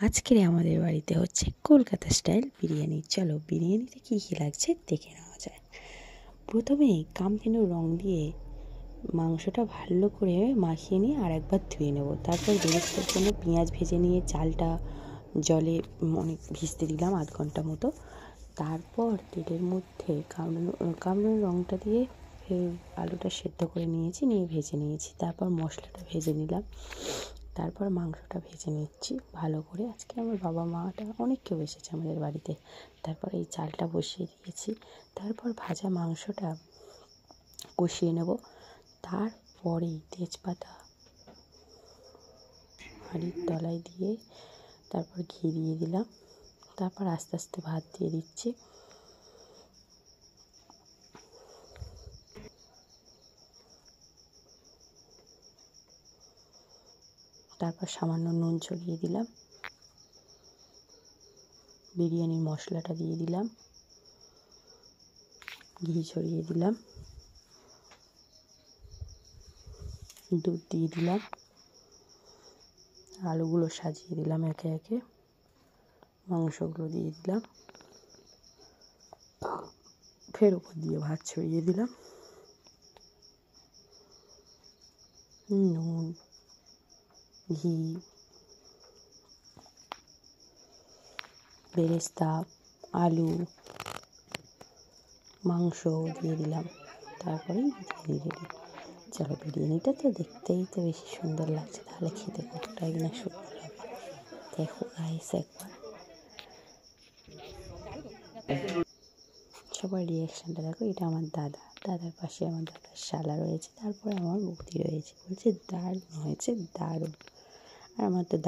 আজকের আমাদের বাড়িতে হচ্ছে কলকাতা স্টাইল বিরিয়ানি। চলো বিরিয়ানিতে কী কী লাগছে দেখে নেওয়া যায়। প্রথমেই কামধেনু রং দিয়ে মাংসটা ভালো করে মাখিয়ে নিয়ে আর একবার ধুয়ে নেব। তারপর বেরেস্তার জন্য পেঁয়াজ ভেজে নিয়ে চালটা জলে অনেক ভিজতে দিলাম আধ ঘন্টা মতো। তারপর তেলের মধ্যে কামরাঙা রংটা দিয়ে আলুটা সেদ্ধ করে নিয়েছি, নিয়ে ভেজে নিয়েছি। তারপর মশলাটা ভেজে নিলাম, তারপর মাংসটা ভেজে নিচ্ছি ভালো করে। আজকে আমার বাবা মাটা অনেক কেউ এসেছে আমাদের বাড়িতে। তারপর এই চালটা বসিয়ে দিয়েছি, তারপর ভাজা মাংসটা কষিয়ে নেব। তারপরেই তেজপাতা হাঁড়ির তলায় দিয়ে তারপর ঘি দিয়ে দিলাম। তারপর আস্তে আস্তে ভাত দিয়ে দিচ্ছি। তারপর সামান্য নুন ছড়িয়ে দিলাম, বিরিয়ানির মশলাটা দিয়ে দিলাম, ঘি ছড়িয়ে দিলাম, দুধ দিয়ে দিলাম, আলুগুলো সাজিয়ে দিলাম একে একে, মাংসগুলো দিয়ে দিলাম, ফের উপর দিয়ে ভাত ছড়িয়ে দিলাম, নুন, ঘি, বেরেস্তা, আলু, মাংস দিয়ে দিলাম। তারপরেই বিরিয়ানি রেডি। চলো বিরিয়ানিটা তো দেখতেই তো বেশি সুন্দর লাগছে, তাহলে খেতে কতটাই না সুন্দর হবে। দেখো গাইস একবার সবার রিয়াকশানটা দেখো। এটা আমার দাদার পাশে আমার দাদার শালা রয়েছে, তারপরে আমার বৌদি রয়েছে। বলছে দারুণ হয়েছে, দারুণ। আর আমার তো